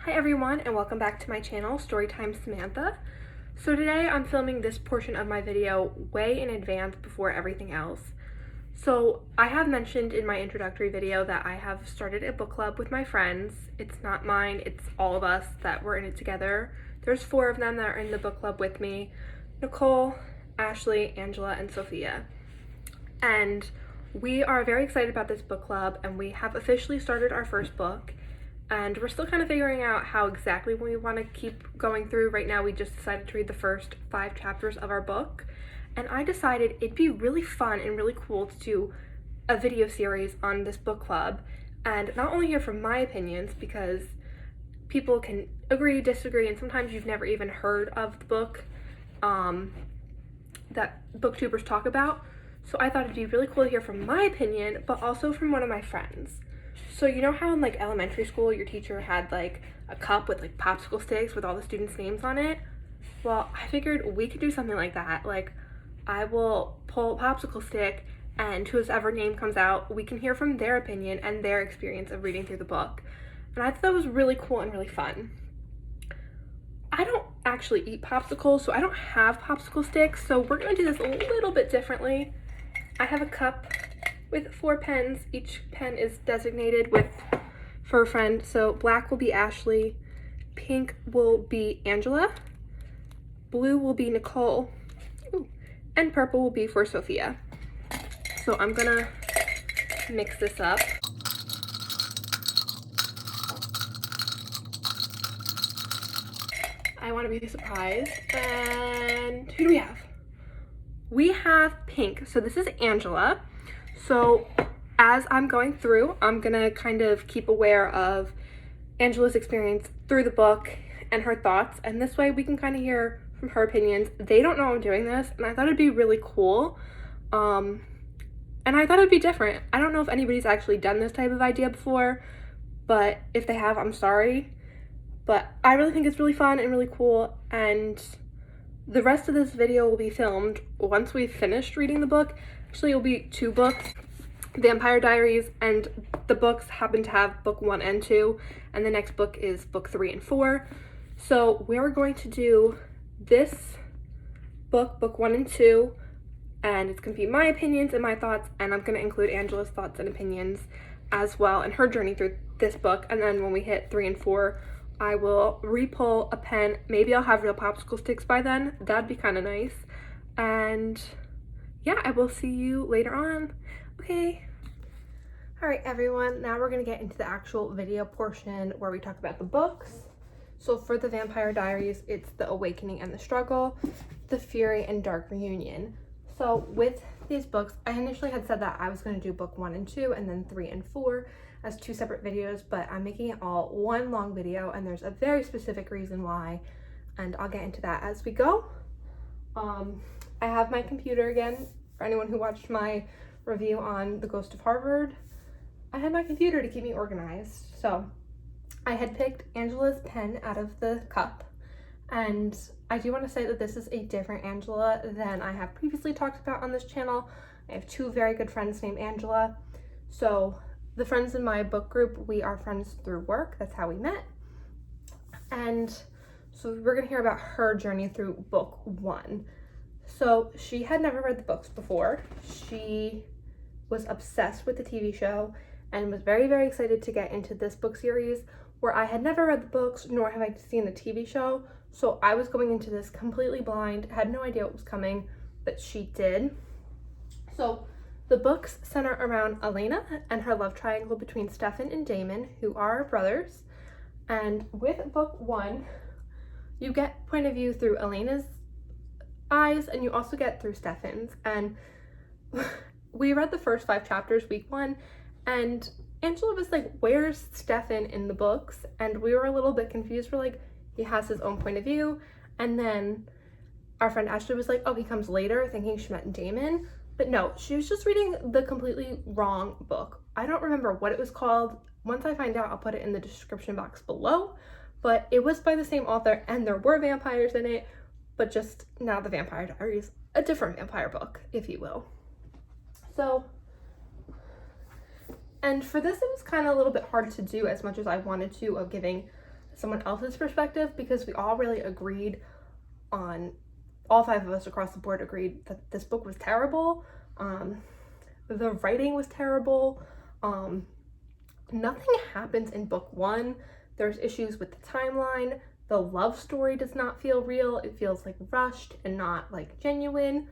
Hi everyone, and welcome back to my channel, Storytime Samantha. So today I'm filming this portion of my video way in advance before everything else. So I have mentioned in my introductory video that I have started a book club with my friends. It's not mine, it's all of us that were in it together. There's 4 of them that are in the book club with me: Nicole, Ashley, Angela, and Sophia. And we are very excited about this book club, and we have officially started our first book. And we're still kind of figuring out how exactly we want to keep going through. Right now we just decided to read the first 5 chapters of our book, and I decided it'd be really fun and really cool to do a video series on this book club and not only hear from my opinions, because people can agree, disagree, and sometimes you've never even heard of the book that booktubers talk about. So I thought it'd be really cool to hear from my opinion, but also from one of my friends. So you know how in like elementary school your teacher had like a cup with like popsicle sticks with all the students' names on it? Well, I figured we could do something like that. Like, I will pull a popsicle stick, and whoever name comes out, we can hear from their opinion and their experience of reading through the book. And I thought that was really cool and really fun. I don't actually eat popsicles, so I don't have popsicle sticks, so we're gonna do this a little bit differently. I have a cup with 4 pens. Each pen is designated for a friend. So black will be Ashley, pink will be Angela, blue will be Nicole, and purple will be for Sophia. So I'm gonna mix this up. I want to be surprised. And who do we have? We have pink. So this is Angela. So as I'm going through, I'm gonna kind of keep aware of Angela's experience through the book and her thoughts, and this way we can kind of hear from her opinions. They don't know I'm doing this, and I thought it'd be really cool. And I thought it'd be different. I don't know if anybody's actually done this type of idea before, but if they have, I'm sorry. But I really think it's really fun and really cool, and the rest of this video will be filmed once we've finished reading the book. Actually, it'll be 2 books, Vampire Diaries, and the books happen to have book 1 and 2, and the next book is book 3 and 4. So we're going to do this book, book 1 and 2, and it's going to be my opinions and my thoughts, and I'm going to include Angela's thoughts and opinions as well and her journey through this book. And then when we hit 3 and 4, I will re-pull a pen. Maybe I'll have real popsicle sticks by then. That'd be kind of nice. And yeah, I will see you later on. Okay. All right, everyone. Now we're going to get into the actual video portion where we talk about the books. So for the Vampire Diaries, it's The Awakening and the Struggle, The Fury and Dark Reunion. So with these books, I initially had said that I was going to do book 1 and 2 and then 3 and 4 as 2 separate videos, but I'm making it all one long video, and there's a very specific reason why, and I'll get into that as we go. I have my computer again. For anyone who watched my review on The Ghost of Harvard, I had my computer to keep me organized. So I had picked Angela's pen out of the cup, and I do want to say that this is a different Angela than I have previously talked about on this channel. I have 2 very good friends named Angela. So the friends in my book group, we are friends through work. That's how we met. And so we're going to hear about her journey through book 1. So she had never read the books before. She was obsessed with the TV show and was very, very excited to get into this book series, where I had never read the books, nor have I seen the TV show. So I was going into this completely blind, had no idea what was coming, but she did. So the books center around Elena and her love triangle between Stefan and Damon, who are brothers. And with book 1, you get point of view through Elena's eyes, and you also get through Stefan's. And we read the first 5 chapters week 1, and Angela was like, where's Stefan in the books? And we were a little bit confused. We're like, he has his own point of view. And then our friend Ashley was like, oh, he comes later, thinking she meant Damon. But no, she was just reading the completely wrong book. I don't remember what it was called. Once I find out, I'll put it in the description box below. But it was by the same author, and there were vampires in it, but just not the Vampire Diaries, a different vampire book, if you will. So, and for this, it was kind of a little bit hard to do as much as I wanted to, of giving someone else's perspective, because we all really agreed on, all 5 of us across the board agreed that this book was terrible. The writing was terrible. Nothing happens in book 1. There's issues with the timeline. The love story does not feel real. It feels like rushed and not like genuine.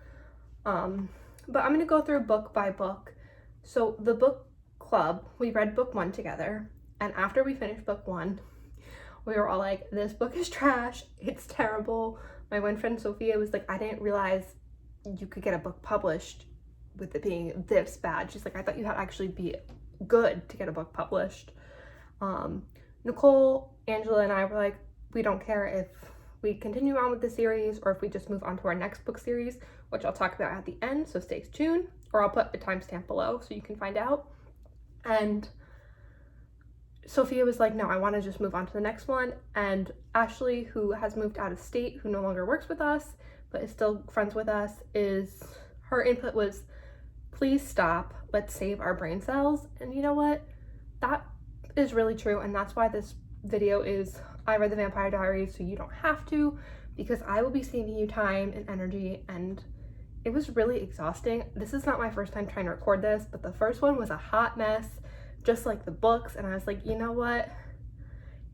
But I'm gonna go through book by book. So the book club, we read book 1 together, and after we finished book 1, we were all like, this book is trash, it's terrible. My one friend Sophia was like, I didn't realize you could get a book published with it being this bad. She's like, I thought you had to actually be good to get a book published. Nicole, Angela, and I were like, we don't care if we continue on with the series or if we just move on to our next book series, which I'll talk about at the end, so stay tuned, or I'll put a timestamp below so you can find out. And Sophia was like, no, I want to just move on to the next one. And Ashley, who has moved out of state, who no longer works with us but is still friends with us, her input was, please stop, let's save our brain cells. And you know what, that is really true, and that's why this video is I read the Vampire Diaries so you don't have to, because I will be saving you time and energy. And it was really exhausting. This is not my first time trying to record this, but the first one was a hot mess, just like the books, and I was like, you know what,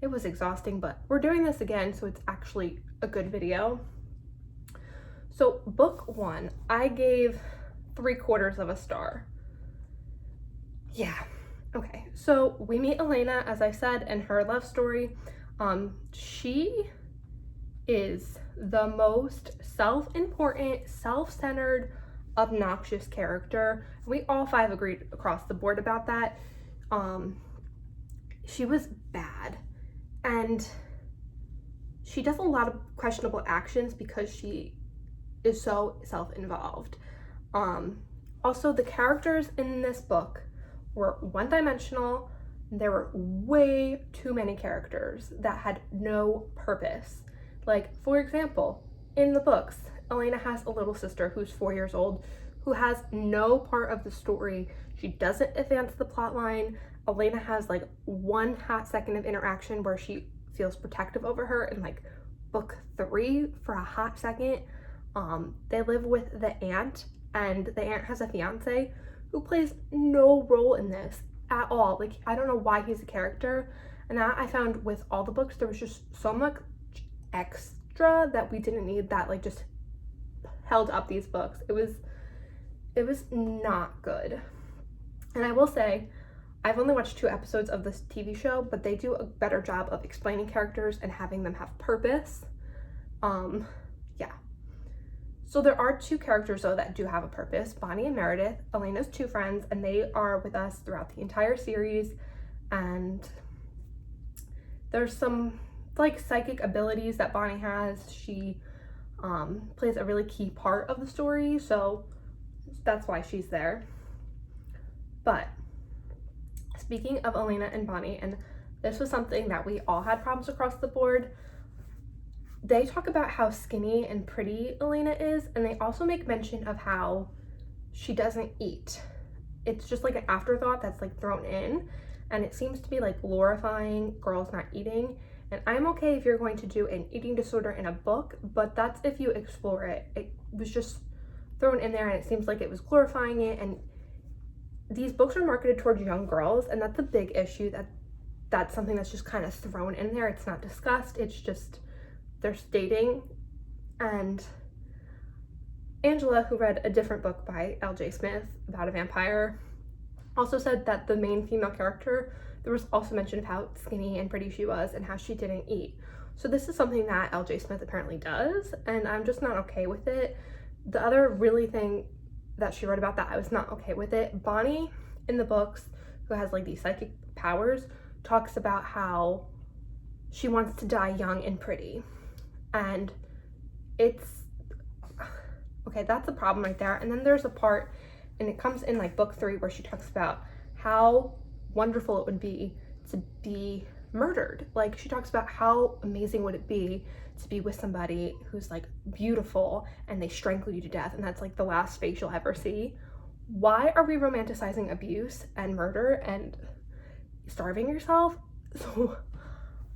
it was exhausting, but we're doing this again, so it's actually a good video. So book 1, I gave 3/4 of a star. Yeah, okay, so we meet Elena, as I said, and her love story. She is the most self-important, self-centered, obnoxious character. We all 5 agreed across the board about that. She was bad, and she does a lot of questionable actions because she is so self-involved. Also, the characters in this book were one-dimensional. There were way too many characters that had no purpose. Like, for example, in the books, Elena has a little sister who's 4 years old who has no part of the story. She doesn't advance the plot line. Elena has like 1 hot second of interaction where she feels protective over her in like book 3 for a hot second. They live with the aunt, and the aunt has a fiance who plays no role in this at all. Like, I don't know why he's a character. And that I found with all the books, there was just so much extra that we didn't need that like just held up these books. It was not good. And I will say, I've only watched 2 episodes of this TV show, but they do a better job of explaining characters and having them have purpose. Yeah. So there are 2 characters though that do have a purpose, Bonnie and Meredith, Elena's 2 friends, and they are with us throughout the entire series. And there's some like psychic abilities that Bonnie has. She plays a really key part of the story, so that's why she's there. But speaking of Elena and Bonnie, and this was something that we all had problems across the board, they talk about how skinny and pretty Elena is, and they also make mention of how she doesn't eat. It's just like an afterthought that's like thrown in, and it seems to be like glorifying girls not eating. And I'm okay if you're going to do an eating disorder in a book, but that's if you explore it. It was just thrown in there, and it seems like it was glorifying it. And these books are marketed towards young girls, and that's a big issue. That's something that's just kind of thrown in there. It's not discussed. It's just they're stating. And Angela, who read a different book by L.J. Smith about a vampire, also said that the main female character, there was also mention of how skinny and pretty she was and how she didn't eat. So this is something that L.J. Smith apparently does, and I'm just not okay with it. The other really thing that she wrote about that I was not okay with it, Bonnie in the books, who has like these psychic powers, talks about how she wants to die young and pretty. And it's, okay, that's a problem right there. And then there's a part, and it comes in like book 3, where she talks about how wonderful it would be to be murdered. Like, she talks about how amazing would it be to be with somebody who's like beautiful and they strangle you to death, and that's like the last face you'll ever see. Why are we romanticizing abuse and murder and starving yourself? So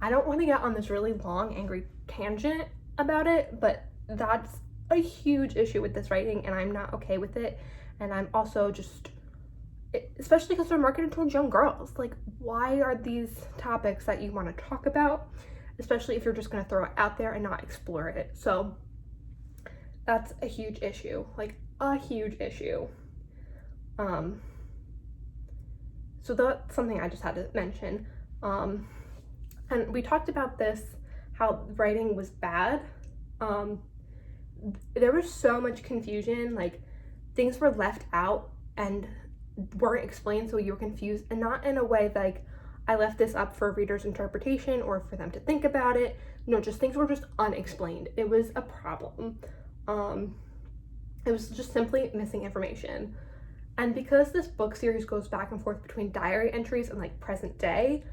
I don't want to get on this really long, angry tangent about it, but that's a huge issue with this writing, and I'm not okay with it. And I'm also just, especially because they're marketed towards young girls. Like, why are these topics that you want to talk about, especially if you're just going to throw it out there and not explore it? So that's a huge issue, like a huge issue. So that's something I just had to mention. And we talked about this, how writing was bad. There was so much confusion, like things were left out and weren't explained, so you were confused, and not in a way like I left this up for reader's interpretation or for them to think about it. No, just things were just unexplained. It was a problem. It was just simply missing information. And because this book series goes back and forth between diary entries and like present day,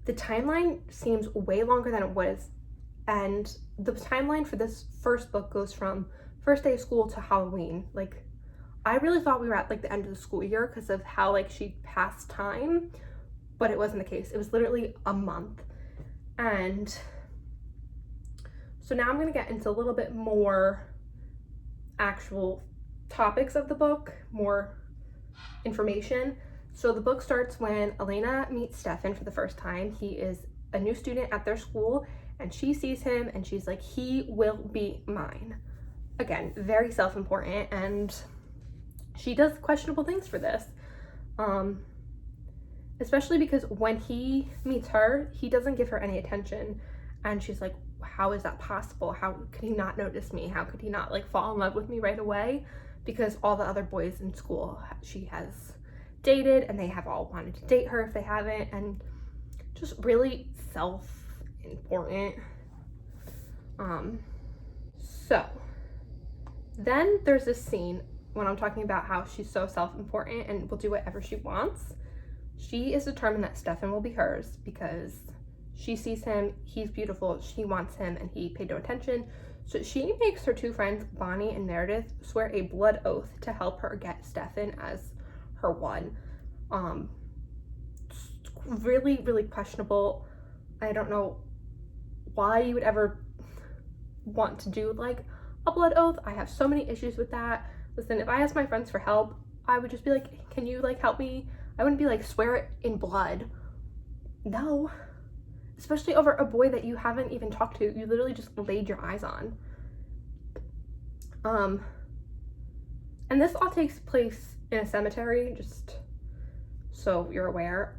the timeline seems way longer than it was. And the timeline for this first book goes from first day of school to Halloween. Like, I really thought we were at like the end of the school year because of how like she passed time, but it wasn't the case. It was literally a month. And so now I'm gonna get into a little bit more actual topics of the book, more information. So the book starts when Elena meets Stefan for the first time. He is a new student at their school, and she sees him and she's like, he will be mine. Again, very self-important, and she does questionable things for this. Especially because when he meets her, he doesn't give her any attention, and she's like, how is that possible? How could he not notice me? How could he not like fall in love with me right away? Because all the other boys in school she has dated, and they have all wanted to date her if they haven't, and just really self-important. So then there's this scene when I'm talking about how she's so self-important and will do whatever she wants. She is determined that Stefan will be hers because she sees him, he's beautiful, she wants him, and he paid no attention. So she makes her two friends, Bonnie and Meredith, swear a blood oath to help her get Stefan as her one. Really, really questionable. I don't know why you would ever want to do like a blood oath. I have so many issues with that. Listen, if I asked my friends for help, I would just be like, can you like help me? I wouldn't be like, swear it in blood. No. Especially over a boy that you haven't even talked to. You literally just laid your eyes on. And this all takes place in a cemetery, just so you're aware.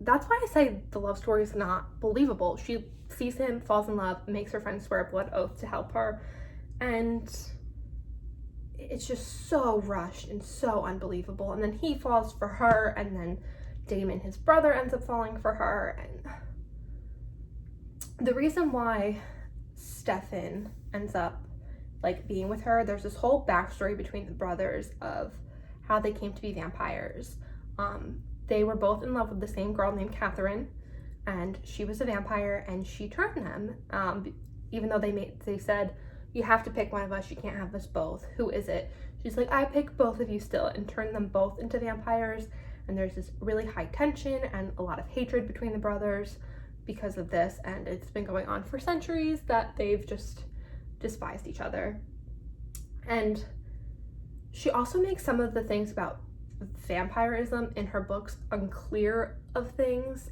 That's why I say the love story is not believable. She sees him, falls in love, makes her friend swear a blood oath to help her, and it's just so rushed and so unbelievable. And then he falls for her, and then Damon, his brother, ends up falling for her. And the reason why Stefan ends up like being with her, there's this whole backstory between the brothers of how they came to be vampires. They were both in love with the same girl named Catherine, and she was a vampire, and she turned them. Even though they said, you have to pick one of us, you can't have us both. Who is it? She's like, I pick both of you still, and turned them both into vampires. And there's this really high tension and a lot of hatred between the brothers because of this, and it's been going on for centuries that they've just despised each other. And she also makes some of the things about vampirism in her books unclear of things.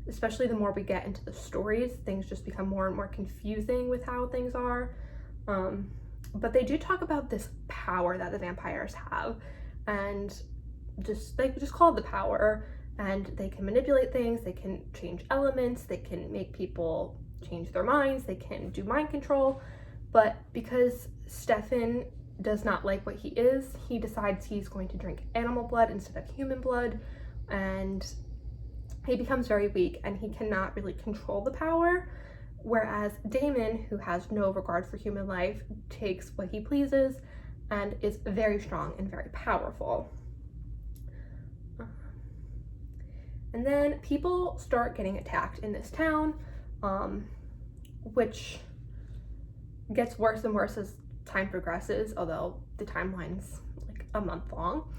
Especially the more we get into the stories, things just become more and more confusing with how things are. But they do talk about this power that the vampires have, and they just call it the power, and they can manipulate things, they can change elements, they can make people change their minds, they can do mind control. But because Stefan does not like what he is, he decides he's going to drink animal blood instead of human blood, and he becomes very weak and he cannot really control the power. Whereas Damon, who has no regard for human life, takes what he pleases and is very strong and very powerful. And then people start getting attacked in this town, which gets worse and worse as time progresses, although the timeline's like a month long.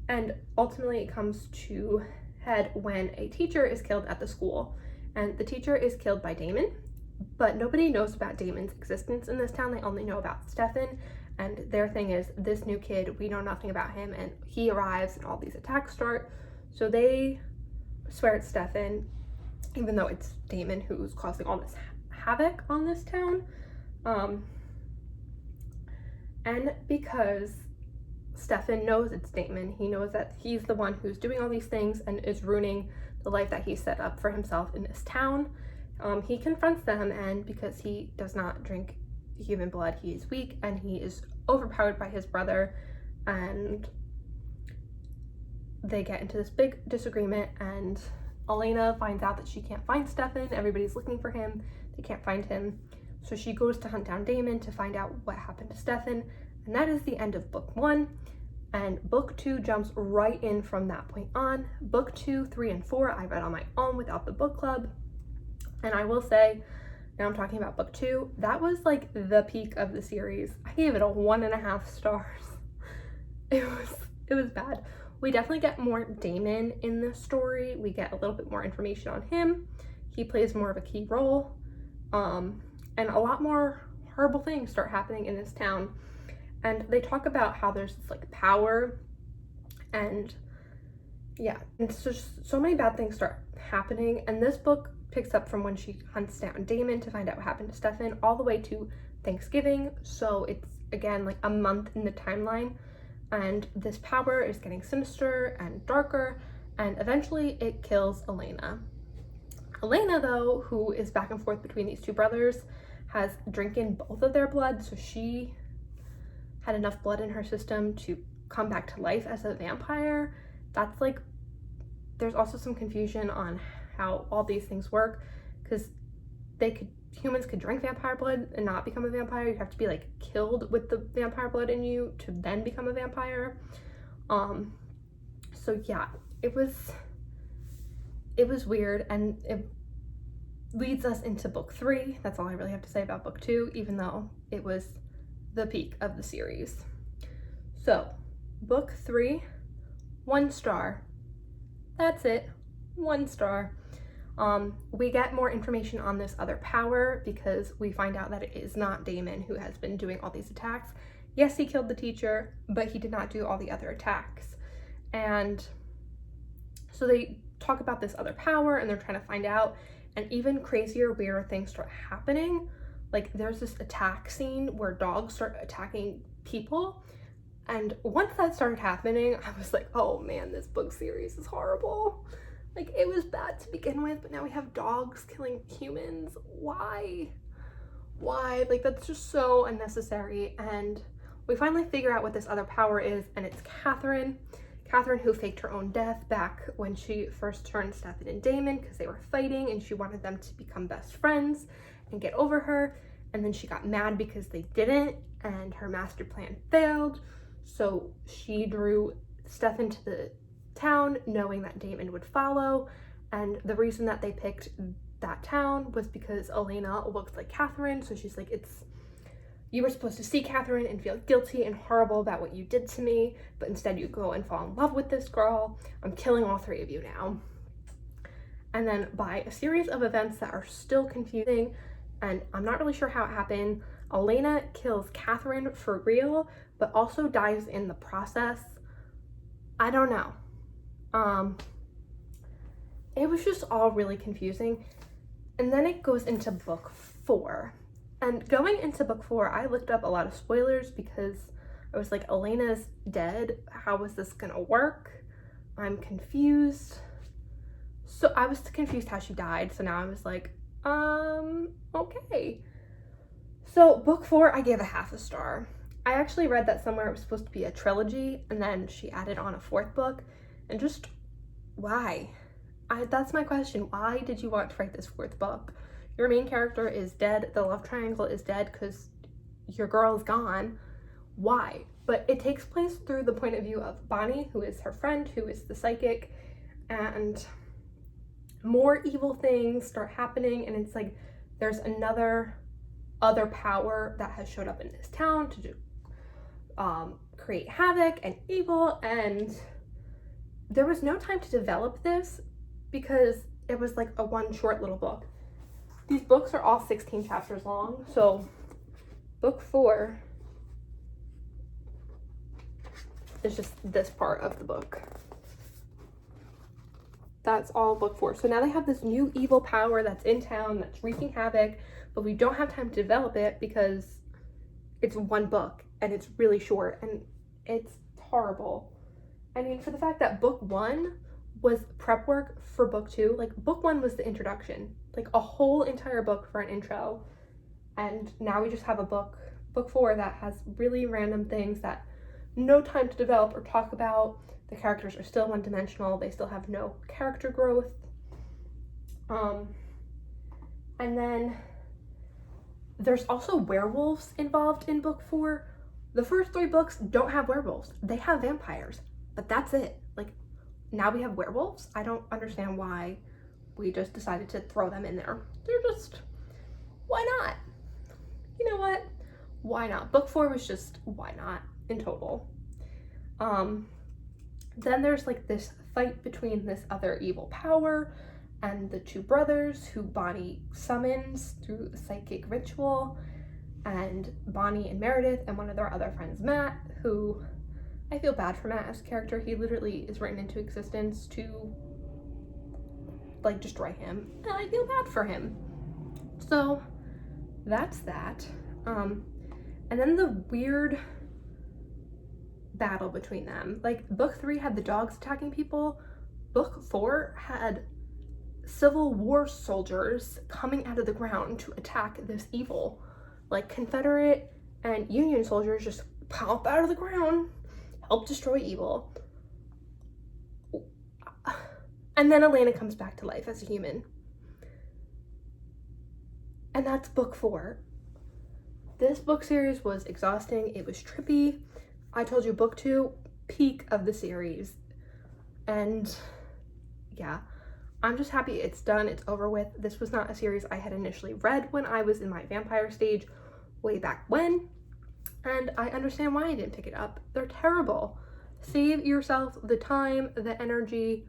And ultimately it comes to head when a teacher is killed at the school. and the teacher is killed by Damon, but nobody knows about Damon's existence in this town. They only know about Stefan, and their thing is, this new kid, we know nothing about him, and he arrives and all these attacks start. So they swear it's Stefan, even though it's Damon who's causing all this havoc on this town. And because Stefan knows it's Damon, he knows that he's the one who's doing all these things and is ruining the life that he set up for himself in this town. He confronts them, and because he does not drink human blood, he is weak and he is overpowered by his brother, and they get into this big disagreement, and Elena finds out that she can't find Stefan. Everybody's looking for him. They can't find him. So she goes to hunt down Damon to find out what happened to Stefan, and that is the end of book 1. And book 2 jumps right in from that point on. Book 2, 3, and 4 I read on my own without the book club. And I will say, now I'm talking about book 2, that was like the peak of the series. I gave it a 1.5 stars. It was bad. We definitely get more Damon in this story. We get a little bit more information on him. He plays more of a key role. And a lot more horrible things start happening in this town. And they talk about how there's this like power, and yeah, and so many bad things start happening. And this book picks up from when she hunts down Damon to find out what happened to Stefan all the way to Thanksgiving. So it's again like a month in the timeline, and this power is getting sinister and darker, and eventually it kills Elena. Elena, though, who is back and forth between these two brothers, has drinking both of their blood, so she had enough blood in her system to come back to life as a vampire. That's like, there's also some confusion on how all these things work, because humans could drink vampire blood and not become a vampire. You have to be like killed with the vampire blood in you to then become a vampire. So yeah, it was weird, and it leads us into book 3. That's all I really have to say about book 2, even though it was the peak of the series. So book 3, 1 star. That's it, 1 star. We get more information on this other power, because we find out that it is not Damon who has been doing all these attacks. Yes, he killed the teacher, but he did not do all the other attacks. And so they talk about this other power, and they're trying to find out, and even crazier, weirder things start happening. Like there's this attack scene where dogs start attacking people, and once that started happening, I was like, oh man, this book series is horrible. Like, it was bad to begin with, but now we have dogs killing humans. Why? Like, that's just so unnecessary. And we finally figure out what this other power is, and it's Catherine, who faked her own death back when she first turned Stefan and Damon, because they were fighting and she wanted them to become best friends and get over her. And then she got mad because they didn't, and her master plan failed. So she drew Stefan to the town knowing that Damon would follow. And the reason that they picked that town was because Elena looks like Catherine. So she's like, you were supposed to see Catherine and feel guilty and horrible about what you did to me, but instead you go and fall in love with this girl. I'm killing all 3 of you now. And then by a series of events that are still confusing, and I'm not really sure how it happened, Elena kills Catherine for real, but also dies in the process. I don't know. It was just all really confusing. And then it goes into book 4. And going into book 4, I looked up a lot of spoilers because I was like, Elena's dead. How is this gonna work? I'm confused. So I was confused how she died. So now I was like, okay. So book 4, I gave a 0.5 star. I actually read that somewhere it was supposed to be a trilogy, and then she added on a 4th book, and just why? That's my question. Why did you want to write this 4th book? Your main character is dead. The love triangle is dead because your girl is gone. Why? But it takes place through the point of view of Bonnie, who is her friend, who is the psychic, and more evil things start happening, and it's like there's other power that has showed up in this town to do create havoc and evil, and there was no time to develop this because it was like a one short little book. These books are all 16 chapters long, so book 4 is just this part of the book. That's all book 4. So now they have this new evil power that's in town that's wreaking havoc, but we don't have time to develop it because it's one book and it's really short and it's horrible. I mean, for the fact that book 1 was prep work for book 2, like book 1 was the introduction, like a whole entire book for an intro, and now we just have a book 4 that has really random things that no time to develop or talk about. The characters are still one-dimensional. They still have no character growth. And then there's also werewolves involved in book 4. The first 3 books don't have werewolves. They have vampires, but that's it. Like, now we have werewolves. I don't understand why we just decided to throw them in there. They're just, why not? You know what? Why not? Book 4 was just, why not in total. Then there's like this fight between this other evil power and the 2 brothers who Bonnie summons through a psychic ritual, and Bonnie and Meredith and one of their other friends, Matt, who I feel bad for Matt as a character. He literally is written into existence to like destroy him, and I feel bad for him. So that's that. And then the weird battle between them. Like, book 3 had the dogs attacking people. Book 4 had Civil War soldiers coming out of the ground to attack this evil. Like, Confederate and Union soldiers just pop out of the ground, help destroy evil. And then Elena comes back to life as a human. And that's book 4. This book series was exhausting. It was trippy. I told you book 2, peak of the series. And yeah, I'm just happy it's done, it's over with. This was not a series I had initially read when I was in my vampire stage way back when, and I understand why I didn't pick it up. They're terrible. Save yourself the time, the energy,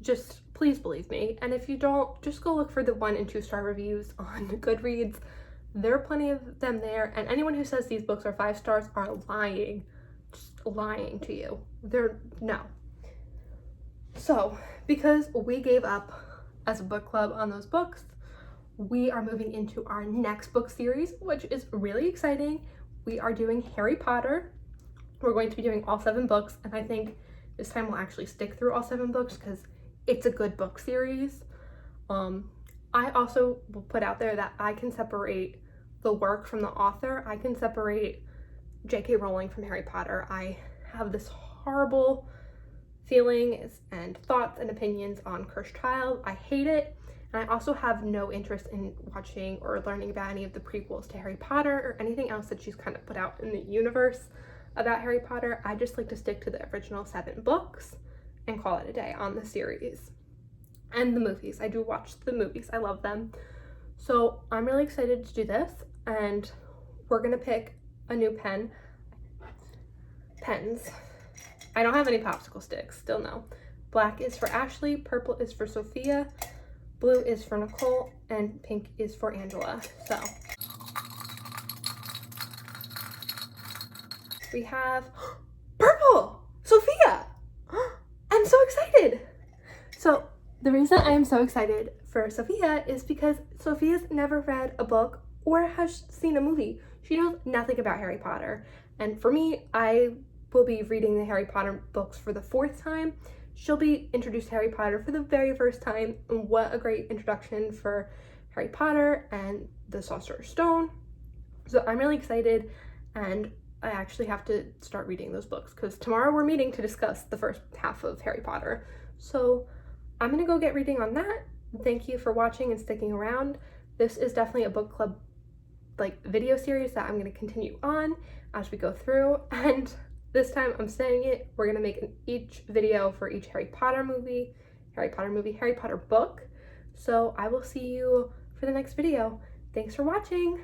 just please believe me. And if you don't, just go look for the 1 and 2 star reviews on Goodreads. There are plenty of them there, and anyone who says these books are 5 stars are lying. Just lying to you. No. So, because we gave up as a book club on those books, we are moving into our next book series, which is really exciting. We are doing Harry Potter. We're going to be doing all 7 books, and I think this time we'll actually stick through all 7 books because it's a good book series. I also will put out there that I can separate the work from the author. I can separate J.K. Rowling from Harry Potter. I have this horrible feelings and thoughts and opinions on Cursed Child. I hate it, and I also have no interest in watching or learning about any of the prequels to Harry Potter or anything else that she's kind of put out in the universe about Harry Potter. I just like to stick to the original 7 books and call it a day on the series. And the movies. I do watch the movies. I love them. So I'm really excited to do this, and we're gonna pick a new pens. I don't have any popsicle sticks, still no. Black is for Ashley, purple is for Sophia, blue is for Nicole, and pink is for Angela. So we have purple, Sophia. I'm so excited. So the reason I am so excited for Sophia is because Sophia's never read a book or has seen a movie. She knows nothing about Harry Potter. And for me, I will be reading the Harry Potter books for the 4th time. She'll be introduced to Harry Potter for the very first time. And what a great introduction for Harry Potter and the Sorcerer's Stone. So I'm really excited, and I actually have to start reading those books because tomorrow we're meeting to discuss the first half of Harry Potter. So I'm gonna go get reading on that. Thank you for watching and sticking around. This is definitely a book club like video series that I'm gonna continue on as we go through, and this time I'm saying it, we're gonna make each video for each Harry Potter movie, Harry Potter book. So I will see you for the next video. Thanks for watching.